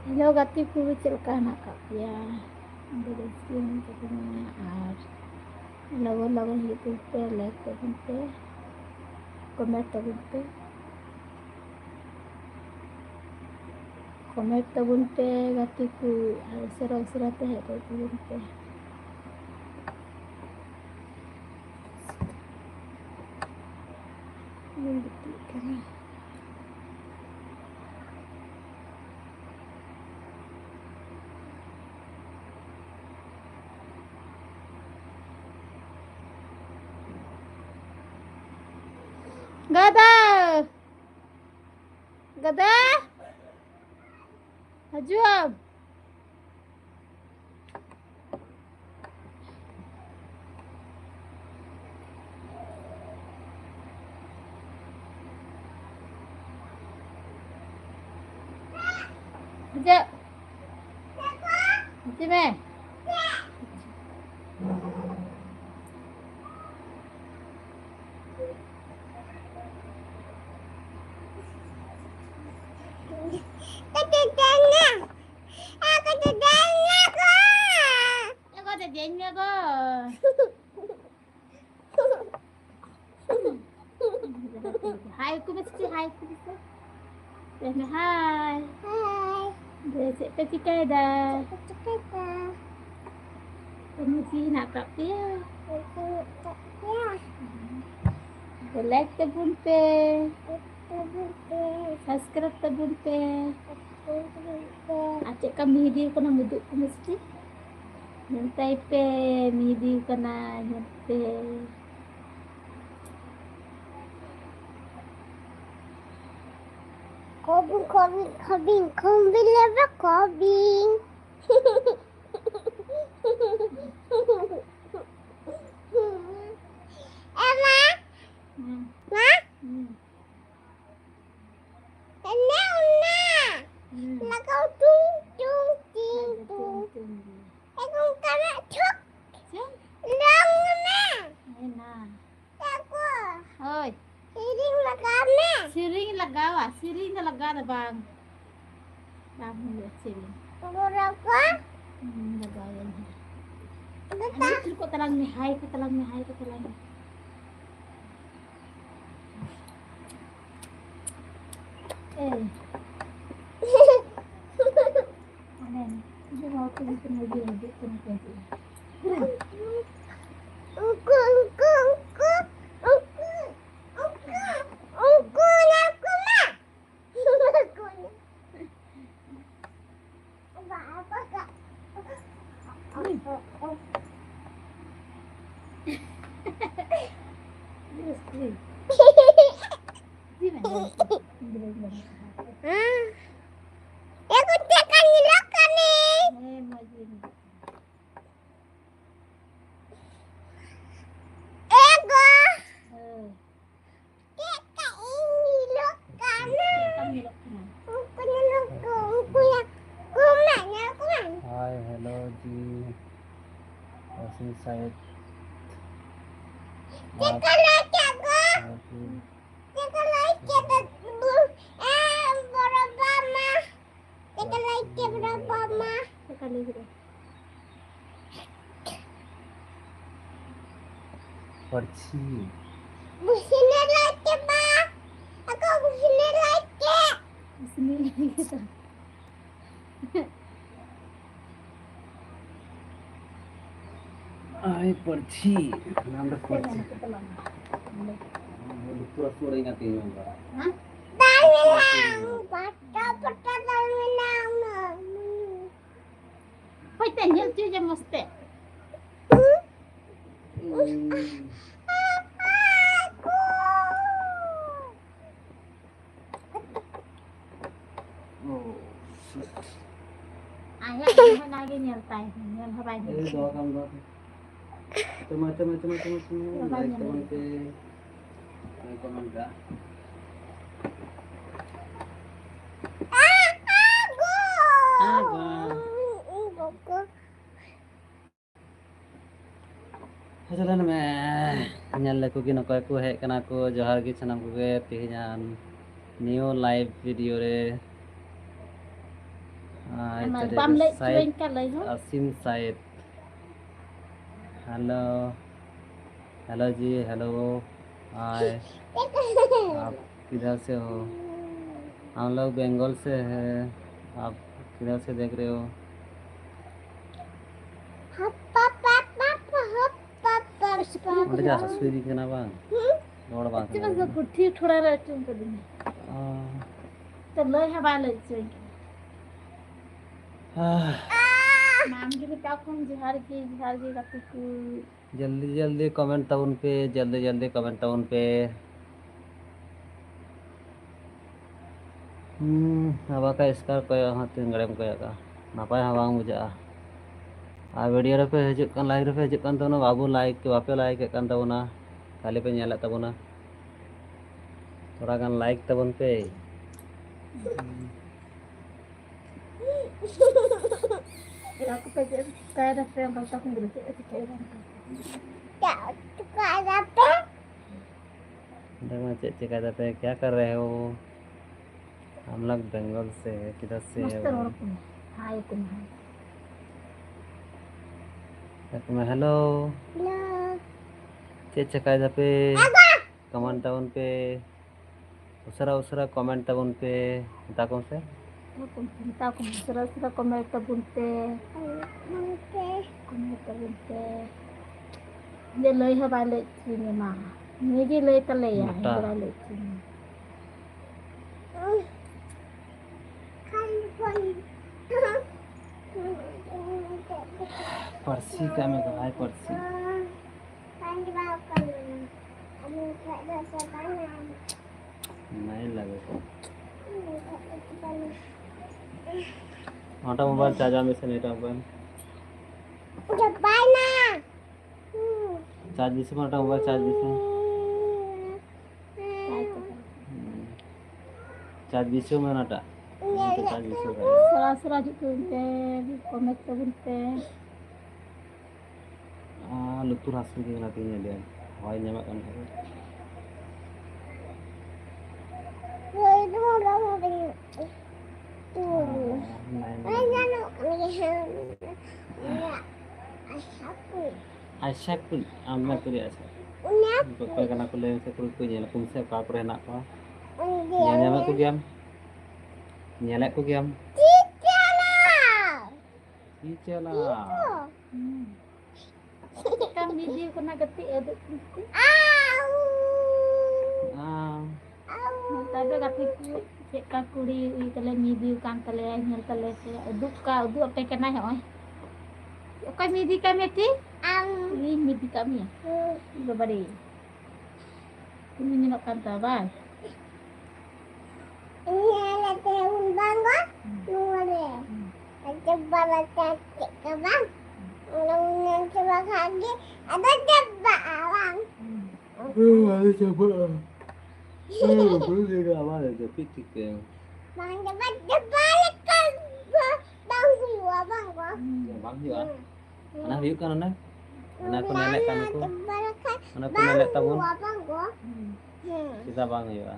Hello gati ku cel ka nak kak ya. Ada sini katanya ar. Lawan-lawan YouTube pe like tabun pe. Comment tabun pe. Comment tabun pe gati ku serang-serang teh tabun pe. Ini gitu kan. Gada. Gada. Hajuam. Haja. Haji me. Aku ada jengnya kok. Hai aku mesti hai aku mesti. Hai. Hai. Dia cek ketika dah. Mesti nak kap dia. Like tabun pe. Subscribe tabun pe. Acik kami video kena muduk ku mesti. Nyantai pe video kena nyantai. Kobing leva kobing. Emma? Ma? Lagau tung tung ting tung. Aku kena cuk. Lang na. Enak. Aku. Oi. Siring lagana. Siring lagawa. Siring lagana bang. Kamu lihat siring. Berapa? Lagawan. Ano ko talang ni hai, ko talang ni hai, ko talang. Eh. Ano? Hindi mo ako pinag-ibig ko na kasi. Aku tekan nilakan nih. Ego. Tekan ini nilakan. Aku nilakan. Aku ya. Kumanya kuman. Hi, hello ji. What's inside? Tekan aja go. Tekan aja berapa mah? Tekan aja berapa mah? Tekan aja. Perci. Busine lagi pak. Aku busine lagi. Busine lagi. Ay, perci. Nama perci. Pura-pura ingatin yung ba? Hah? Tangan. Pata tangan. Hoy, tanya tu je mesti. Ayah lagi nyertai, nyel habai. Doa kamu doa. Cuma. Like teman ke. Like teman dah. Hajalan meh. Nyal ko ginako ko hek kana ko johar gi sanam ko ge tihinan new live video re Mà băm lại chuyên cắt lấy thôi. Asim Said. Hello hello जी, hello hi. आप किधर से हो? हम लोग बंगाल से हैं। आप किधर से देख रहे हो? उनके जैसा स्वीरी के ना बांग रोड बांग Chứ bao giờ cuộc thi thua ra chung cái gì. Từng lời hai ba lời chơi. Mam के लिए कौन जिहार की करते को जल्दी जल्दी कमेंट टाउन पे, जल्दी जल्दी कमेंट टाउन पे। हवा का स्कार को यहाँ तीन गड़े में का नापाय हवा मुझे वीडियो रे पे हजूक कान लाइक रे पे हजूक कान तबना बाबू लाइक के बापे लाइक कान तबना खाली पे नेला तबना थोड़ा गान लाइक तबन पे aku pengen kayak ada yang kalau aku ngerti itu kayak ya suka ada apa देखो चेक चेक आते हैं क्या कर रहे हो? हम लोग बंगाल से है, किधर से है? हाय तुम हेलो हेलो चेक चेक आते पे कमेंट टाउन पे उसरा उसरा कमेंट टाउन पे ताकों से tahu surat komen bunte dia lei ha balik sini mah ni dia lei tele ya balik sini पर्सी क्या में कहा है पर्सी नहीं लगे तो आटा मोबाइल चार्जर में से नहीं मोबाइल चार्ज भी से आटा मोबाइल चार्ज भी से चार्ज भी से में आटा चार्ज भी से सरा gitu connect bunte lutur hasil ke nantinya dia hawai nyamak kan Asyakul amat tu dia asal. Pakai kena kuliah saya kuliah nak kumsel kau pernah nak kau. Nyamak ku diam. Nyalek ku diam. Cica lah. Kan video kena ketik ada. Tapi kata cek kakuri tele video kan tele nyel tele uduk apa kena ya oi. Okai midi kami ti? Ini midi kami ya. Babari. Ini nak kanta ba? Ini ala tahun bangga. Nuare. Coba baca cek ke bang. Nang coba lagi ada coba bang. Ada coba. Boleh ke awal ada pitik ke. Bang balik kan bang gua bang gua. Bang juga. Anak hiu kan anak. Anak aku nelek kan aku. Anak aku nelek tabun. Bang gua. Kita bang ya.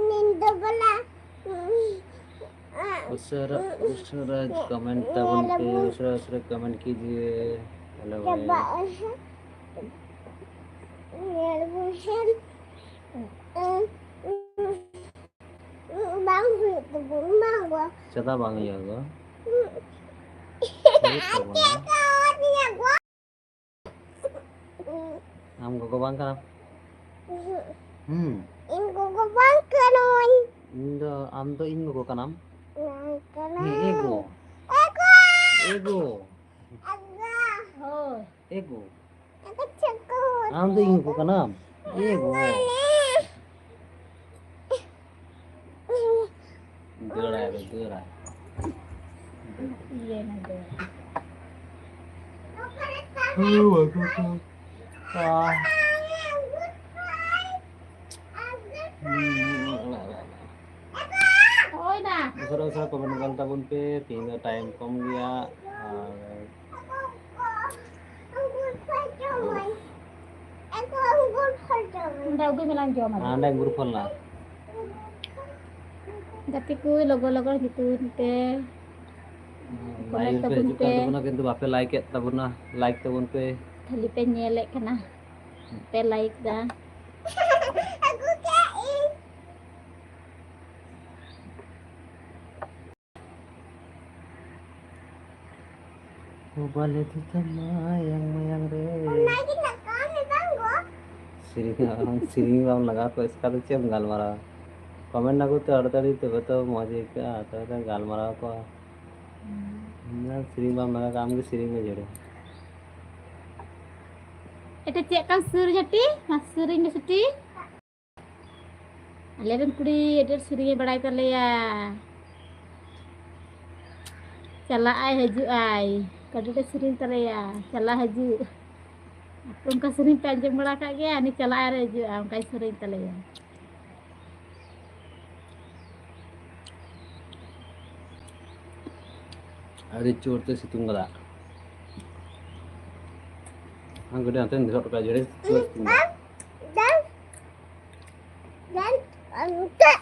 Nindo bala. उसरा comment tabun पे उसरा comment कीजिए hello भाई bang itu bang gua चता bang ya gua हम को bang kan in gua bang kanon Indo am to in ko kanam kanon ego oh ego aku cekut am to in ko kanam ego Gerai. iya nanti oh nah दूसरा comment कर tabun पे तीन time कम गया udah gue bilang jom anda guru pun lah Gati ku logo-logo gituin pe. Komen live पे tabun हिजुग pe. कान तबना किंतु बापे like एत तबना like तबन पे Kali pe nyelek kana. Pe like dah. Aku kain. balik itu mayang re Lagi nak kami banggo. सिरिंग balm लगा तो इसका तो चेम गाल मारा कमेंट ना करते अड़तड़ी तो तो मजे का आता है गाल मारा को ना सिरिंग बाम लगा काम के सिरिंग में जड़े Itu cek kan sur jati, mas suring di seti. Aliran kudi ada suring badai tale ya. Chala ai haju ai. Kadu te suring tale ya. Chala haju. Aku ka suring panjang bada kak ya, ni chala ai haju am kai suring tale ya. अरे चोर तो सितुंग गला हाँ गुडे आते हैं दिखा तो जड़े चोर सितुंग Dan angkat.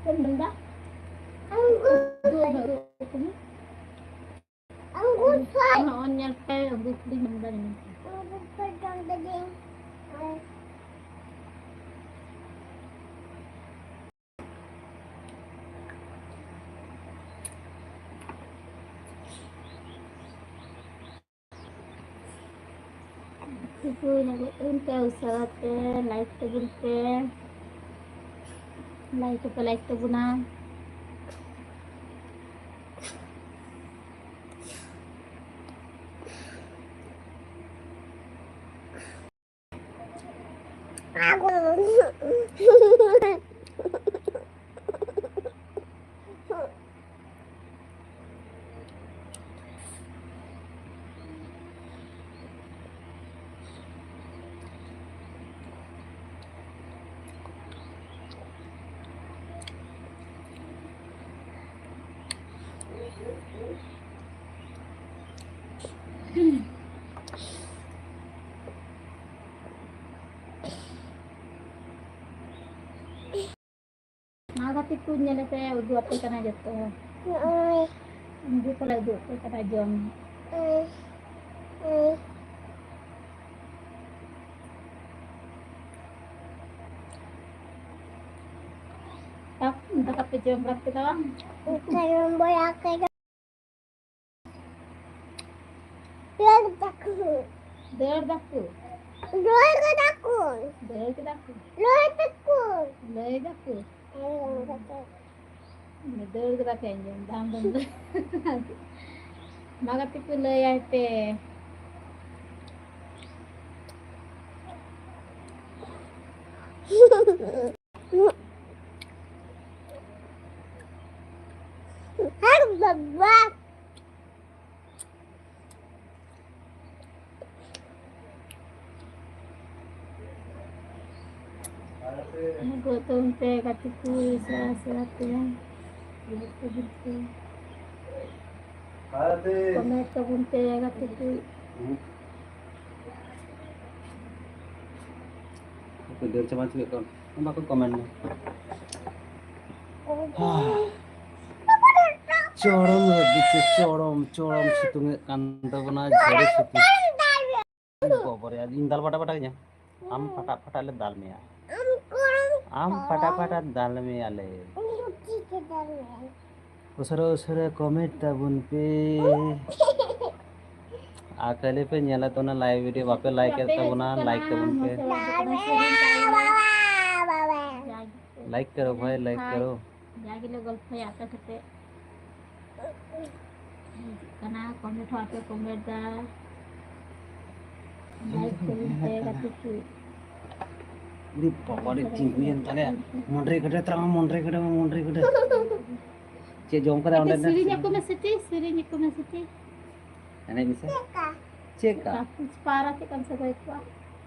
Kan benda? Anggur. Anggur say. On nyampe anggur di benda ni. Anggur pedang tadi. Itu nak unta usaha te, like te bunte. Like te buna. Aku. Tapi punya lah saya udah apa kan aja tuh. Ini kalau udah apa kan aja. Tak, entah apa jam berapa doang. Kalau boleh aku. Dua daku. Dua daku. Dua daku. Dua daku. Dua daku. Dua daku. Dua daku aja. Dam benda. Magat itu leh pe. Harus babak. Aku tunte katiku serat ya. Gitu. Komen tunte katiku. तो देर से बात कर हम आपको comment में चोरम बिचे चोरम सितुंग कांता बना झड़े सितुंग गोबर यार इन दाल पटा nya am pata le dal में am pata dal में आले उसरे कमेंट तबुन पे आकले पे नेला तो ना लाइव वीडियो वापे लाइक करता बुना लाइक तबुन पे लाइक करो भाई लाइक करो जाके ले गल्प है आता थे karena komen apa komen dah like komen katiku di pokoknya tinggian tadi mondre gede terang mondre gede Cek jom kada Kita onde na. sirinya aku mesti, sirinya aku mesti. Ane bisa. Cek ka. Tapi separa sih kan sebagai kuah.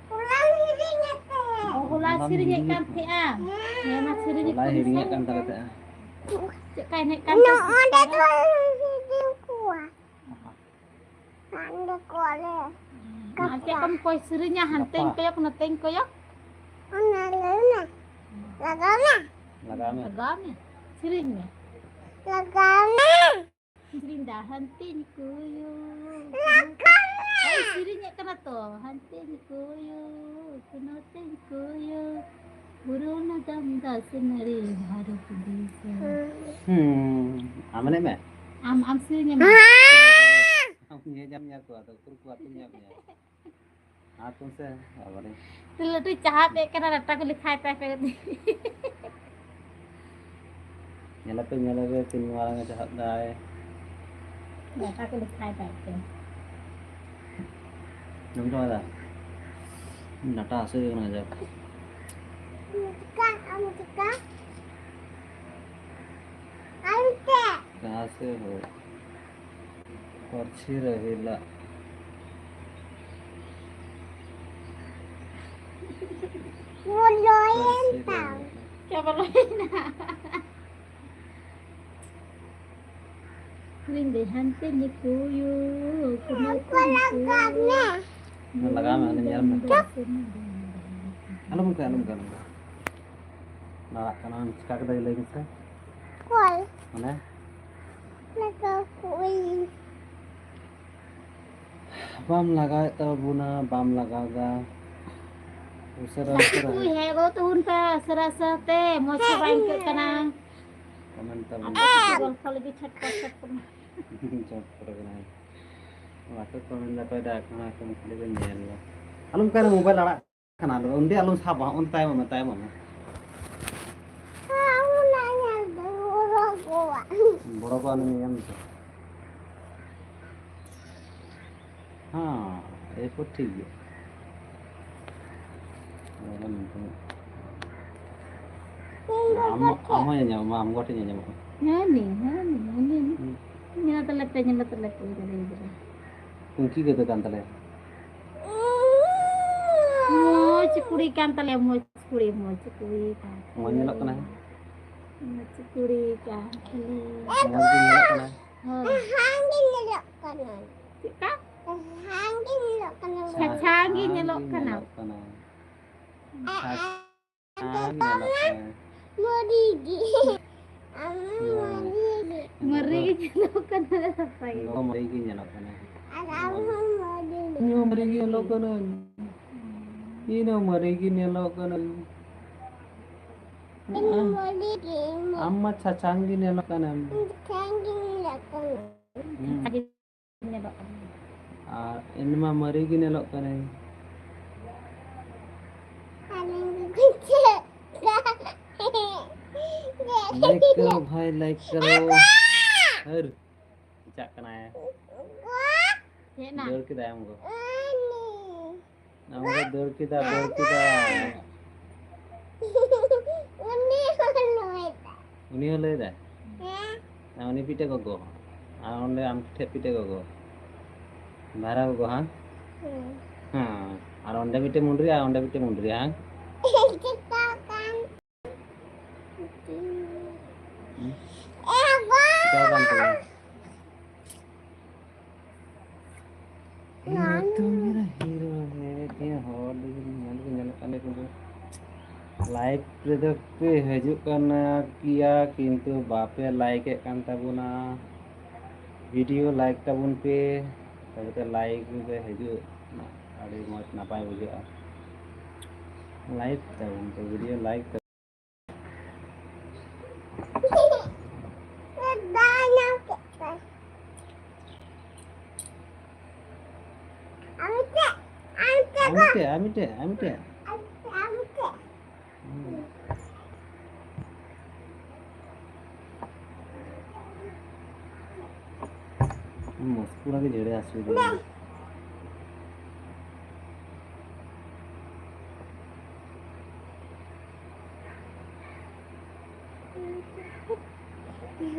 Ulang hidungnya teh. Oh, hula sirinya kan tia. Ya mas sirinya Mulai aku hiringnya mesti. kan tara ta. Cek kayak naik kan. No, ada tuh hidung kuah. Ada kuah le. Nanti kamu koi sirinya hanteng koyok nateng koyok. Ana lena. Lagana. Lagame. Agamnya. Sirinya. Lagana. Serindah hanteng kuyu. Lagana. Ay, sirinya kena tuh. Hanteng kuyu. Kenoteng kuyu. Burung damda senari harus bisa. Amane me. Am sirinya. Am ye jam nya ko to kur ko atu nya nya. Atun se abare. Tuh cahat deh karena rata kulit khai teh pe. Nyala pe tin wala nga jahat dai. Rata kulit khai teh pe. Nung to da. Nata ase na ja. Muka, muka. Ante. कहाँ से हो पर्ची रहेला Muloyan पर्ची tau. रहेला Coba lain. Rinde hante ni kuyu. Apa lagana? ना लगा मैं ने यार मैं alum kan ना kanan cakap dari lagi sa Kol. mana Nagkakuin. bam लगा तो बुना bam लगागा usara usara Kuy hego tuhun pa serasa teh mau cobain ke kanang. komentar Apa kalau di chat WhatsApp pun. chat करना है वाटो comment pada kana kan kali ben nyel alum kan mobile ara kana do unde alum sab on time Aku nanya dulu gua. बड़ा को आने नियम से हाँ ये तो ठीक है am yang nyawa am got yang nyawa Nani. Ini na telepon dari itu. kunci gitu kan tale Mau cikuri kan tele mau cikuri kan. mau nyelok kena Mau cikuri kan tele. mau nyelok kena Oh, Hangin nyelok kanan. cika Hangin nyelok kanan. Cacanggi nyelok kena. nyelok kena Merigi. Merigi. Meri nyelok kena apa ya? oh merigi nyelok kena Ada merigi. ini merigi nyelok kena ini merigi nyelok kena Ini merigi. amma cacanggi nyelok kena Hangin nyelok kanan. Tadi nyelok kena. ini mah merigi nyelok kena Ada yang kecil. Like करो भाई like करो हर चक कना है Ya nah. दौड़ के दाया हमको Ini. हमको दौड़ के दा Ini mana? उन्हीं होले दा Ya. उन्हीं पीटे को आउंडे आम ठे पीटे को भारा को हां हां और ओंडे पीटे मुंडरी हां Kita kan. Gua. क्या काम कर ये तो मेरा हीरो है ये hall nyal kane kuntu like पे हजूक करना किया किंतु बापे like kan tabuna video like tabun पे तबते लाइक पे हजूक आड़ी मौज नापाय बुझा लाइक tabun पे video like Banyak kita. amite पूरा के जेड़े आसवे Diri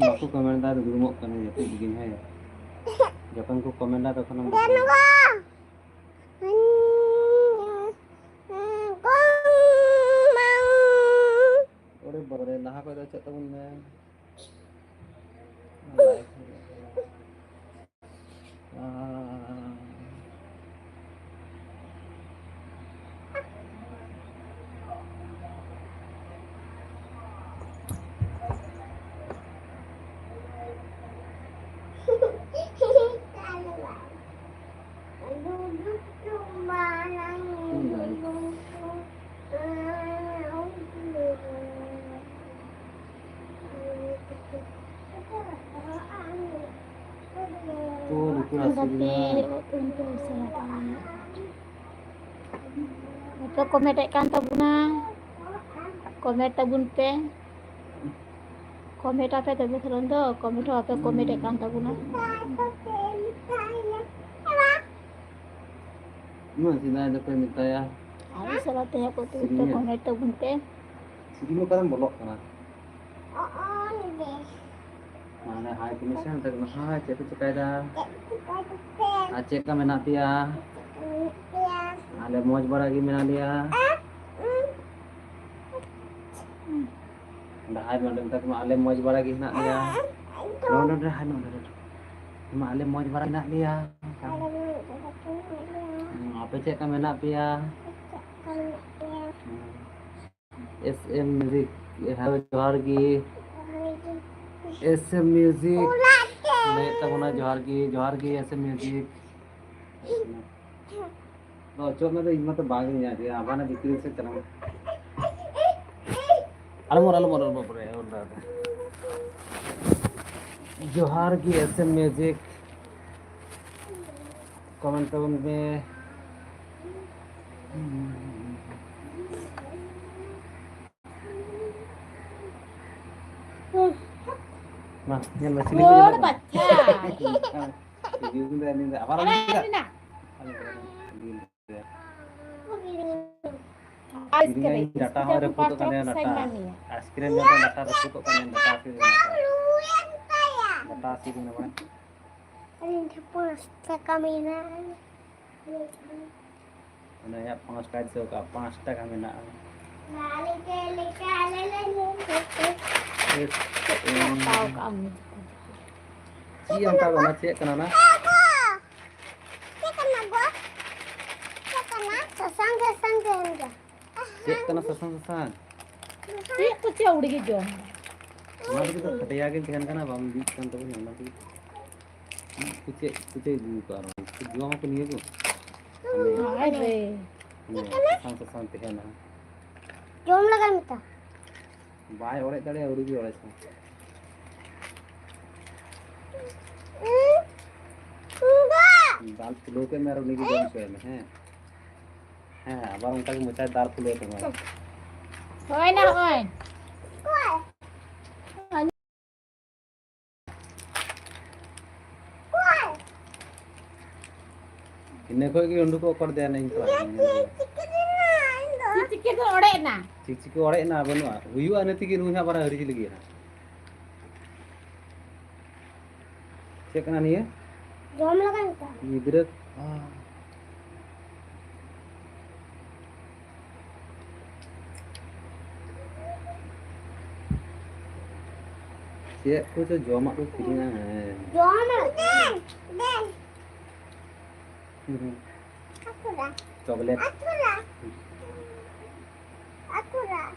aku komentar dulu kan ya tuh begini ya. Jangan ku komentar atau kan. Dan gua. Ore bare nah apa dah cak temen men. Tuh dekorasinya. untuk selatan. Ito komet kan tabuna. Komet tabun pe. Komet apa tabi selondo? Komet apa komet kan tabuna? Masih ada minta ya. Ari selatan aku tuh itu komet tabun pe. Sini mo kan bolok kan. Oh, ini. Mana hai commission tak mahal cek cekai dah. Aceh ka menak dia. Ada moj baragi menak dia. Dah hai mandem tak ma ale moj baragi nak dia. No dah hai no dah. Ma ale moj baragi nak dia. Apa cek ka menak dia. SM Music have Johar SM Music मैं तब ना जोहार की SM Music तो चो में तो इम्मत तो बाग नहीं आती है आवाना बिक्री से चला अलमोर पर है और जोहार की SM Music कमेंट में Nah, yang masih Oh, baca. ini apa lagi tidak? Ini data ada foto kan yang data. Askrim yang data ada foto kan yang data sih. Data sih ini apa? Ini terus kamera. Mana ya pengaskar itu ke pengaskar kamera. Tahu kamu. Siang tahu mana cek kenapa? Cek kena sesang. Iya, tuh cewek udah gitu. Mana kita katayakin dengan kana bang di kantor ini nanti. Kucek buka orang. Jual apa nih aku? Ada. Sesang tehana. Jom lagan minta. Baik orang tadi orang juga orang sih. Enggak. दाल फुलो के मेरे उन्हीं की जम पे में है अब उनका की मुझे दाल फुलो के में Hoy na, hoy. इन्हें कोई की उनको कर दिया नहीं तो Sikit tuh ore na. चिक और ना बनुआ हुई आने थी कि रूहा बड़ा हरी लगी है चेक करना नहीं है Jom lagan minta. इधर ये कुछ जोमा को फिरना है Jom lagan. Den. Aku dah. Chocolate Aku dah. Aku dah.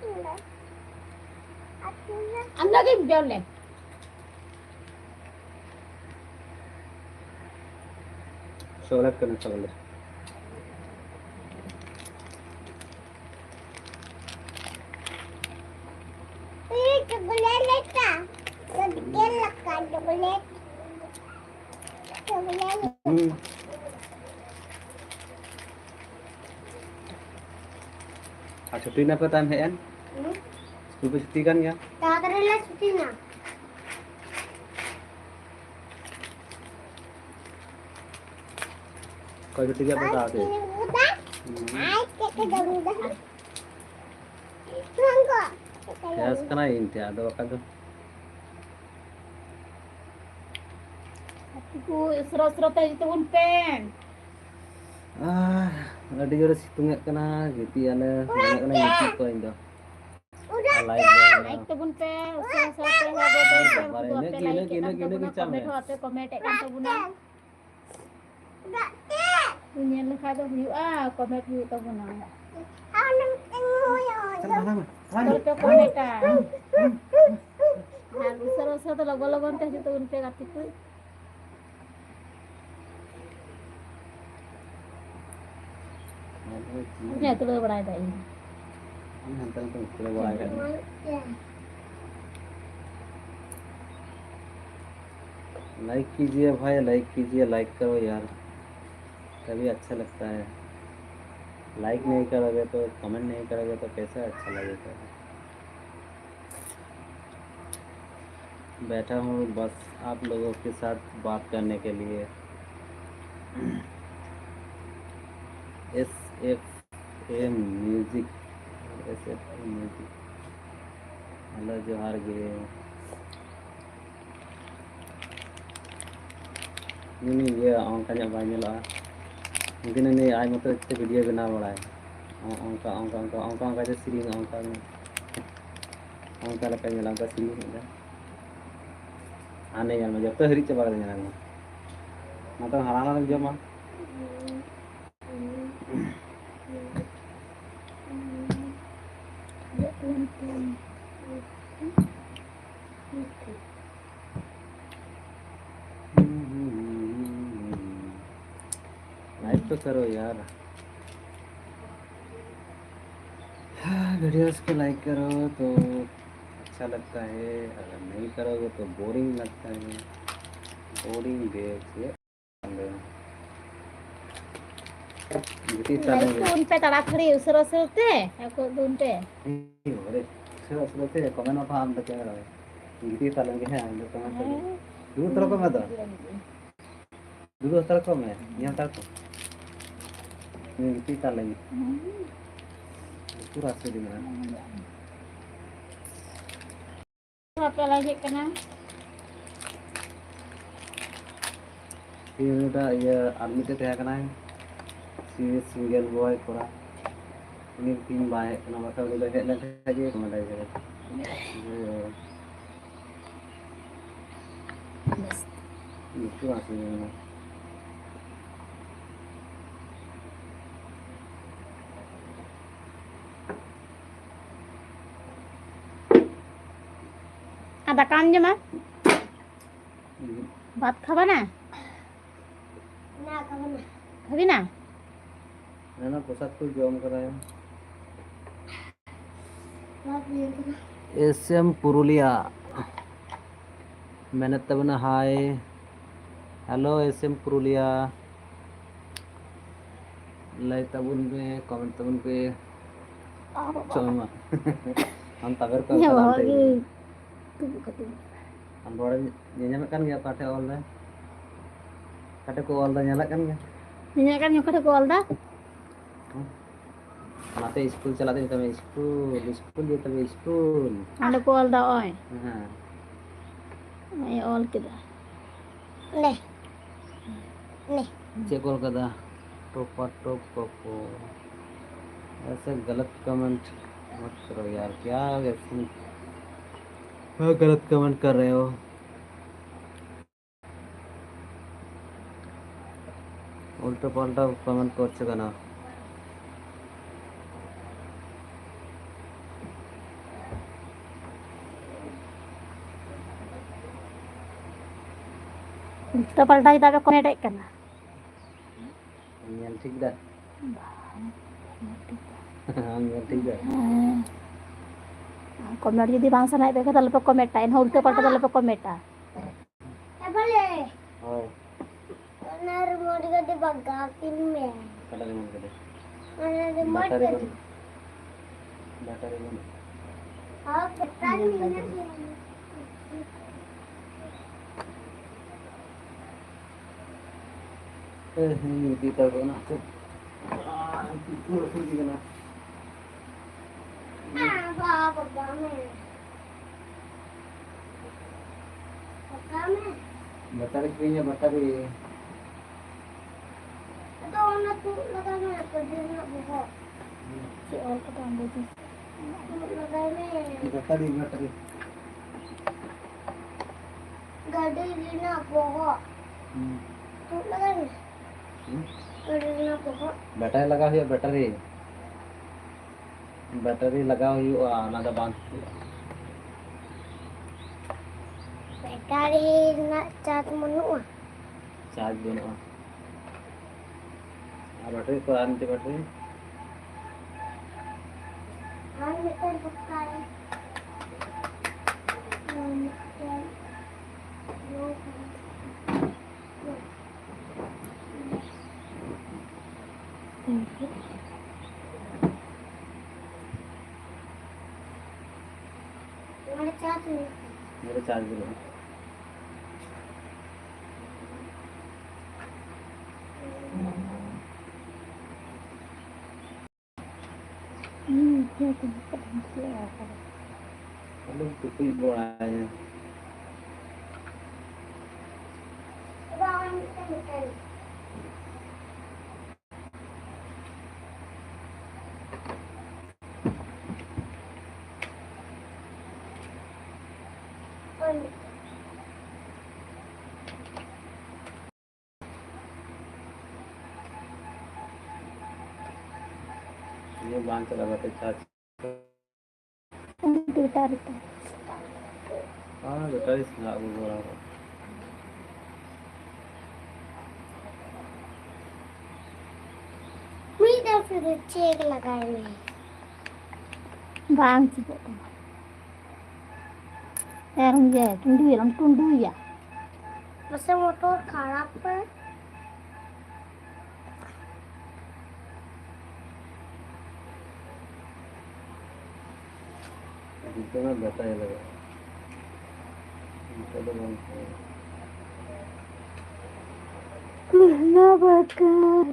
Enggak. Aku dah. Ang lagi biole. Chocolate करना chocolate Ini chocolate ka. Chocolate ka. Chocolate. Chocolate. छुट्टी ना पता है यार स्कूल पे छुट्टी kan ya Tak ada cuti na. कोई छुट्टी का बता दे Ini budak. Ay, kita dah. Tunggu. Gas kena ini ada apa tuh? Aku serot-serot aja tuh pen. Ada juga situngnya kena gitu ya nih, banyak kena gitu kok ini. Udah. Naik tuh pen, serot-serot aja tuh pen. Aku apa like kan tuh guna comment apa comment kan tuh guna. Udah deh. Punya lekah tuh view comment view tuh guna. Anak tengok ya. Kalau tuh comment serot-serot tuh logo-logo teh itu pen kati tuh. Ini tuh lo berada ini. Hantar tuh, kita boleh kan? Like कीजिए भाई, like कीजिए, like करो यार, तभी अच्छा लगता है। Like नहीं करोगे तो, कमेंट नहीं करोगे तो कैसे अच्छा लगेगा। बैठा हूँ बस आप लोगों के साथ बात करने के लिए। SFM music, SFM music, hello जोहार गे। ini dia angkanya banyak lah, mungkin ini ay mata itu video bina balai angka aja sering angka lepas nyala angka sering ada aneh yang macam tu hari coba kita nyala mata halang jam mah like तो करो यार, videos को like करो तो अच्छा लगता है, अगर नहीं करोगे तो बोरिंग लगता है। बोरिंग देखिए Tuh pe tarak kiri serot-serot teh. Aku tuh pe. Comment apa हम तो क्या रहे gitu सालन के हैं जो comment dulu terus kok ada dulu terus kok मैं yang terus ini kita lagi itu rasa di mana Apa lagi kena? ini udah ya army itu ya kena si single boy kurang ini tim baik kenapa kalau udah kayak lagi kemana aja itu aslinya Ada kan mah? Bat খাবা না? না খাবো না খাবি না? ना प्रसाद को germ कराया SM पुरुलिया मैंने तब ना hi hello SM Purulia like तबुन पे कमेंट तबुन पे चलमा हम तबर को हम बड़ा nyanya kan ya kate all dah kate ko all dah nyala kan ya Nanya kan yang kata gol dah. mate school चलाते हैं तब school dia तब school Ada gol dah oi. हाँ Ayo all kita. nih nih check all कदा टोपा टोप को ऐसे गलत कमेंट मत करो यार क्या वैसे गलत कमेंट कर रहे हो उल्टा पल्टा कमेंट করছো কেন Kita paltai tapi komedi kena. nyel ठीक dah nyel ठीक dah Komedi jadi bangsa naik beka dalam komentain, ulte palta dalam komenta. boleh oh karena remote gak dibagakin ya kalau remote gede karena remote battery mana oh pertanyaan ini kita guna Batari punya batari. Batari batari. Gada dina pokok. Tu lagan. Gada dina pokok. Battery लगा हुई battery battery लगा हुई ना दा बांध Batari nak cat menua. Charge दोनों battery तो आने battery Kan kita bukan. Ada cat ni. मेरे चार्ज दो हेलो तो कोई बोला है Bawang ikan. ये बांध चला बैटरी चार्ज हाँ बैटरी से लागू हो रहा है Mui dah sudah cek lagai ni. Bang sih. Erang je, tundu ya. Masa motor kharap per. जितना बैटरी लगा चलो बंद Mana bakar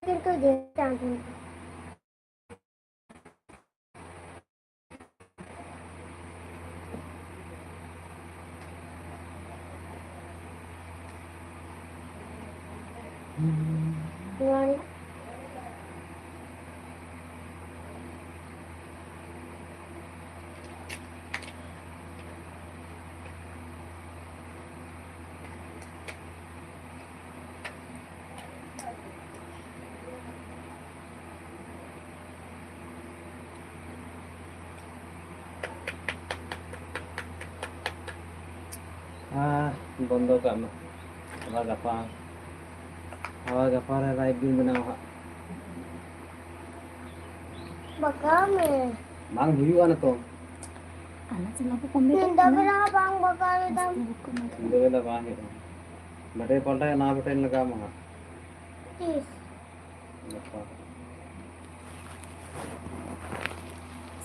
Kita dia jangan. Tuan. बंदो का मैं हवा गफा रहा लाइट बिल बना हुआ Bagame. मांग हुई हुआ ना तो anak sila ko komit. Hindi berapa bang bagame dam. इंदो वाला बांग है बैटरी पलटा है ना बैटरी लगा महा Tis. गफा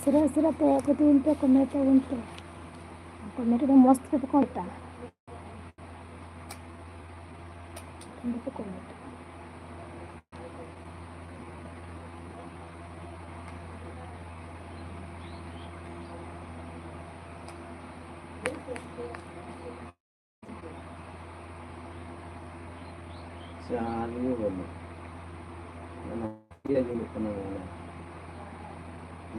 Sira pe ako din pe komit unto. Komit ko most pe konta. Hindi ko komit. चालू बोलो ना ये जो लिखना है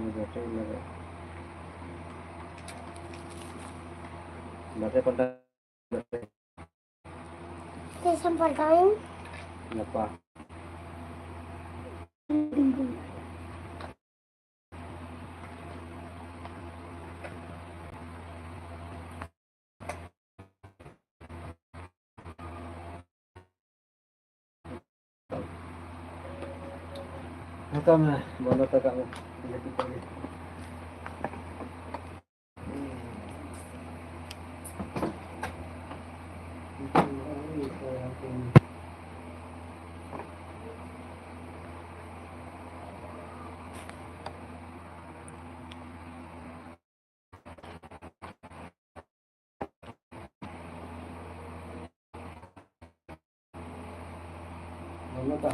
ये बैटरी लगा बैटरी पलटा battery Tis sampai time. गफा Haka मैं बोलो तक मैं लेके चली Kenapa?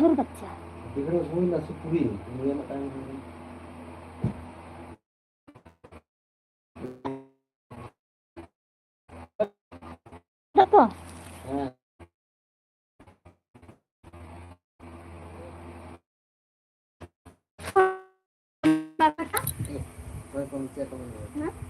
और बच्चा Dikira semua nasi puri, kemudian makan ini. देखो Nah, पापा का kau kau cek kau.